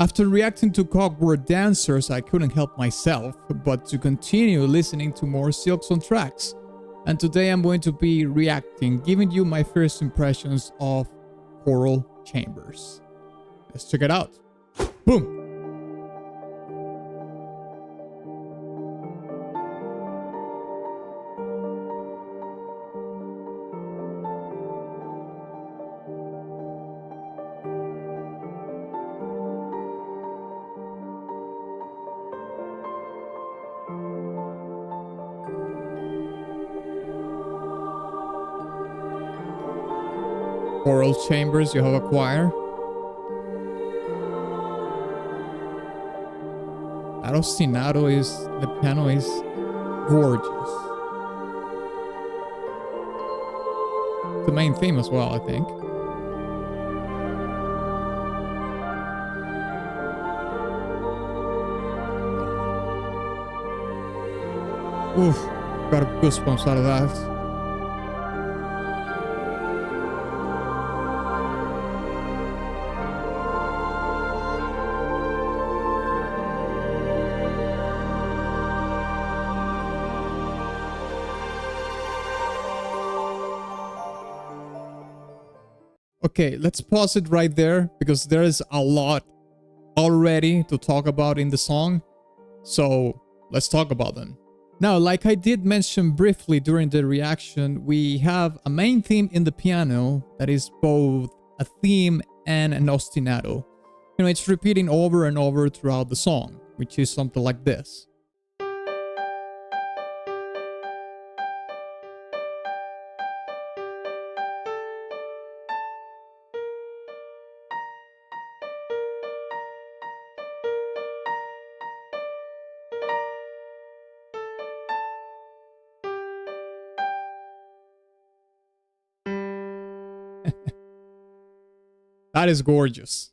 After reacting to Cogward Dancers, I couldn't help myself but to continue listening to more Silksong tracks. And today I'm going to be reacting, giving you my first impressions of Choral Chambers. Let's check it out. Boom! Choral Chambers, you have a choir. That ostinato the piano is gorgeous. The main theme as well, I think. Oof, got goosebumps out of that. Okay, let's pause it right there because there is a lot already to talk about in the song. So let's talk about them. Now, like I did mention briefly during the reaction, we have a main theme in the piano that is both a theme and an ostinato. You know, it's repeating over and over throughout the song, which is something like this. That is gorgeous.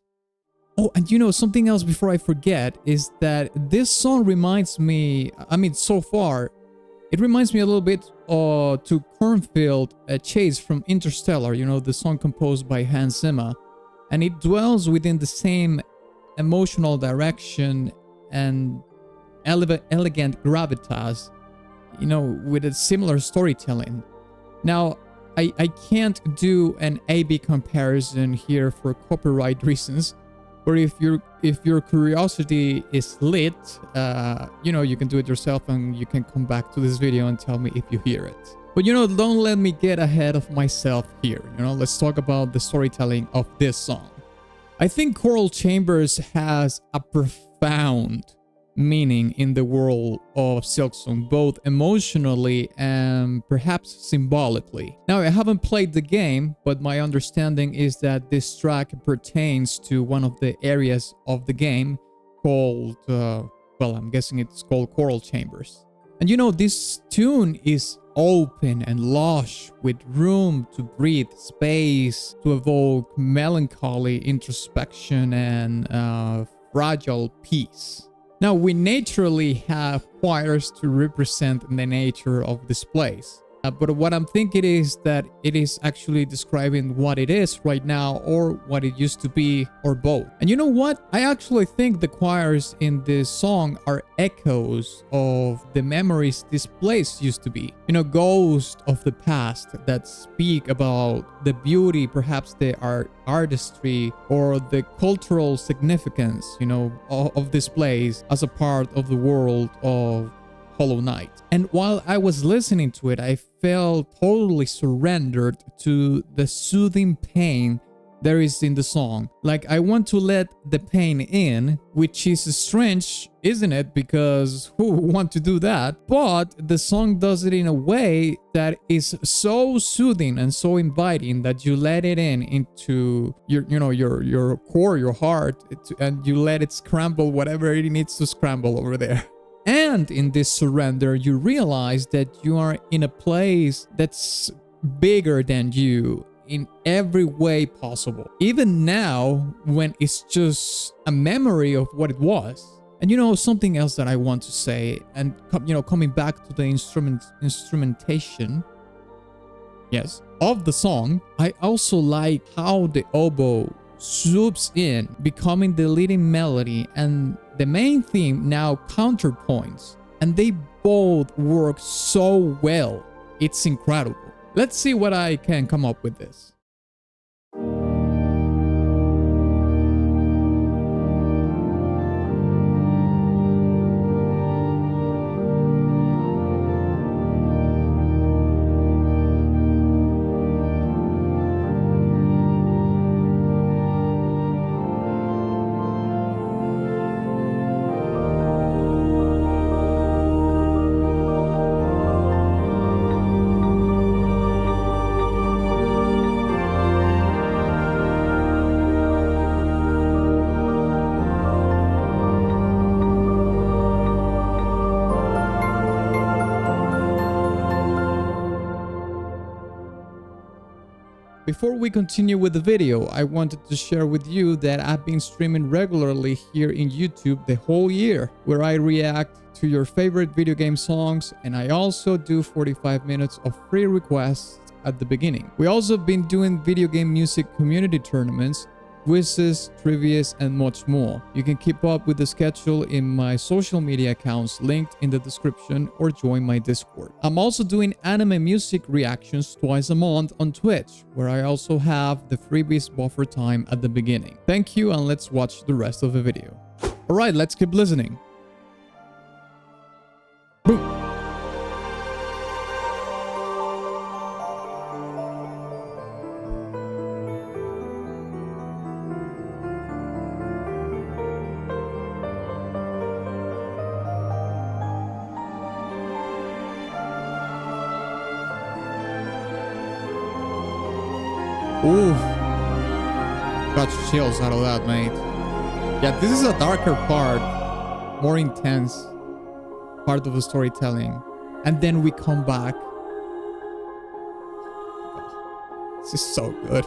Oh, and you know, something else before I forget is that this song reminds me, I mean, so far, it reminds me a little bit to Cornfield Chase from Interstellar, you know, the song composed by Hans Zimmer. And it dwells within the same emotional direction and elegant gravitas, you know, with a similar storytelling. Now, I can't do an A-B comparison here for copyright reasons, but if your curiosity is lit, you know, you can do it yourself and you can come back to this video and tell me if you hear it. But you know, don't let me get ahead of myself here. You know, let's talk about the storytelling of this song. I think Choral Chambers has a profound meaning in the world of Silksong, both emotionally and perhaps symbolically. Now, I haven't played the game, but my understanding is that this track pertains to one of the areas of the game called, well, I'm guessing it's called Choral Chambers. And you know, this tune is open and lush with room to breathe, space to evoke melancholy, introspection, and fragile peace. Now, we naturally have choirs to represent the nature of this place. But what I'm thinking is that it is actually describing what it is right now or what it used to be or both. And you know what? I actually think the choirs in this song are echoes of the memories this place used to be. You know, ghosts of the past that speak about the beauty, perhaps the artistry or the cultural significance, you know, of this place as a part of the world of Hollow Knight. And while I was listening to it, I felt totally surrendered to the soothing pain there is in the song. Like, I want to let the pain in, which is strange, isn't it? Because who would want to do that? But the song does it in a way that is so soothing and so inviting that you let it in into your, you know, your core, your heart, and you let it scramble whatever it needs to scramble over there. And in this surrender, you realize that you are in a place that's bigger than you in every way possible. Even now, when it's just a memory of what it was. And you know, something else that I want to say, and you know, coming back to the instrumentation, yes, of the song, I also like how the oboe swoops in, becoming the leading melody, and the main theme now counterpoints, and they both work so well. It's incredible. Let's see what I can come up with this. Before we continue with the video, I wanted to share with you that I've been streaming regularly here in YouTube the whole year, where I react to your favorite video game songs, and I also do 45 minutes of free requests at the beginning. We also been doing video game music community tournaments, quizzes, trivias, and much more. You can keep up with the schedule in my social media accounts linked in the description, or join my Discord. I'm also doing anime music reactions twice a month on Twitch, where I also have the freebies buffer time at the beginning. Thank you, and let's watch the rest of the video. Alright, let's keep listening. Boom. Ooh, got chills out of that, mate. Yeah, this is a darker part, more intense part of the storytelling. And then we come back. This is so good.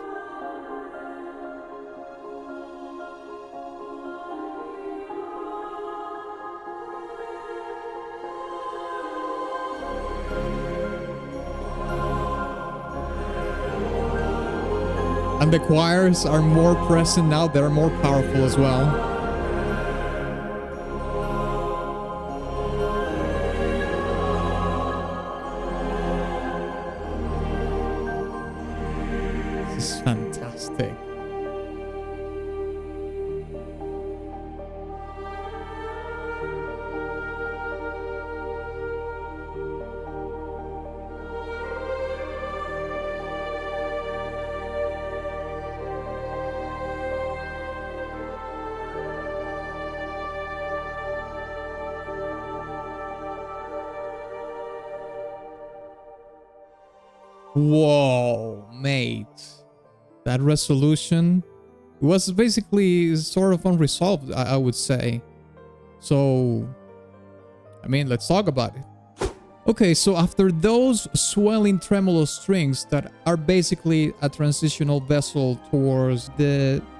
And the choirs are more present now, they're more powerful as well. This is fantastic. Whoa, mate. That resolution was basically sort of unresolved, I would say. So, I mean, let's talk about it. Okay, so after those swelling tremolo strings that are basically a transitional vessel towards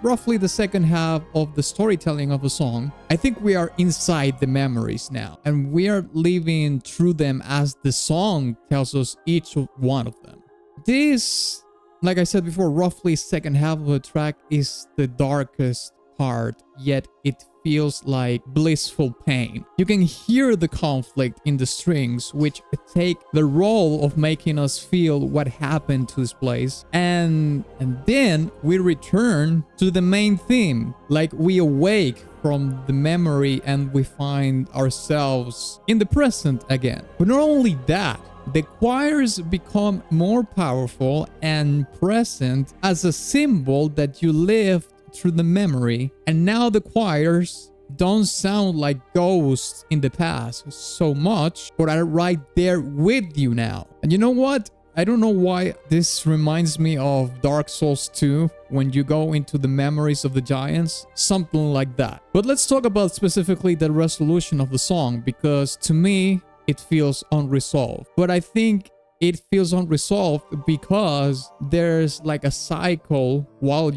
roughly the second half of the storytelling of a song, I think we are inside the memories now, and we are living through them as the song tells us each one of them. This, like I said before, roughly second half of the track is the darkest part, yet it feels like blissful pain. You can hear the conflict in the strings, which take the role of making us feel what happened to this place. And then we return to the main theme, like we awake from the memory and we find ourselves in the present again. But not only that, the choirs become more powerful and present as a symbol that you lived through the memory, and now the choirs don't sound like ghosts in the past so much, but are right there with you now. And you know what? I don't know why this reminds me of Dark Souls 2 when you go into the memories of the giants, something like that. But let's talk about specifically the resolution of the song, because to me it feels unresolved. But I think it feels unresolved because there's like a cycle while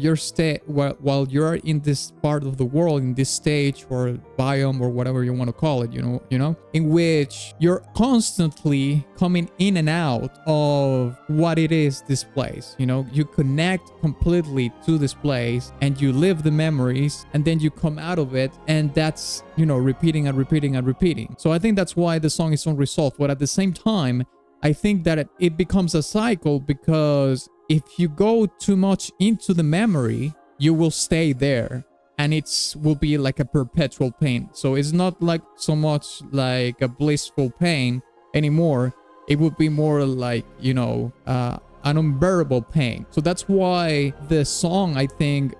while you're in this part of the world, in this stage or biome or whatever you want to call it, in which you're constantly coming in and out of what it is, this place. You connect completely to this place and you live the memories, and then you come out of it, and that's repeating and repeating and repeating. So I think that's why the song is unresolved. But at the same time, I think that it becomes a cycle, because if you go too much into the memory, you will stay there, and it will be like a perpetual pain. So it's not like so much like a blissful pain anymore. It would be more like, an unbearable pain. So that's why the song, I think,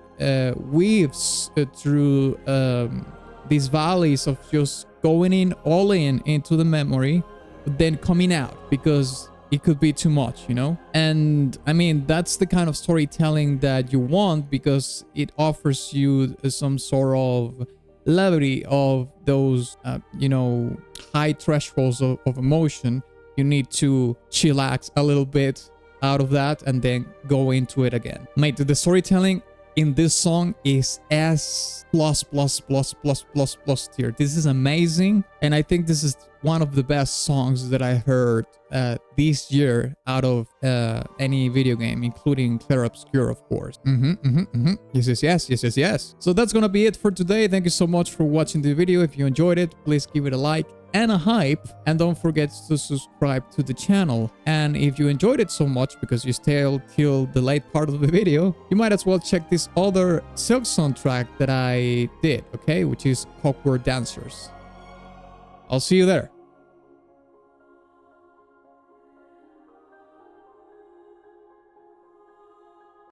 weaves through these valleys of just going in all in into the memory, but then coming out because it could be too much, And I mean, that's the kind of storytelling that you want, because it offers you some sort of levity of those, high thresholds of emotion. You need to chillax a little bit out of that and then go into it again. Mate, the storytelling in this song is S plus tier. This is amazing, and I think this is one of the best songs that I heard this year out of any video game, including Clair Obscur, of course. Yes. So that's gonna be it for today. Thank you so much for watching the video. If you enjoyed it, please give it a like and a hype, and don't forget to subscribe to the channel. And if you enjoyed it so much because you stayed till the late part of the video, you might as well check this other Silksong track that I did, okay, which is Clockwork Dancers. I'll see you there.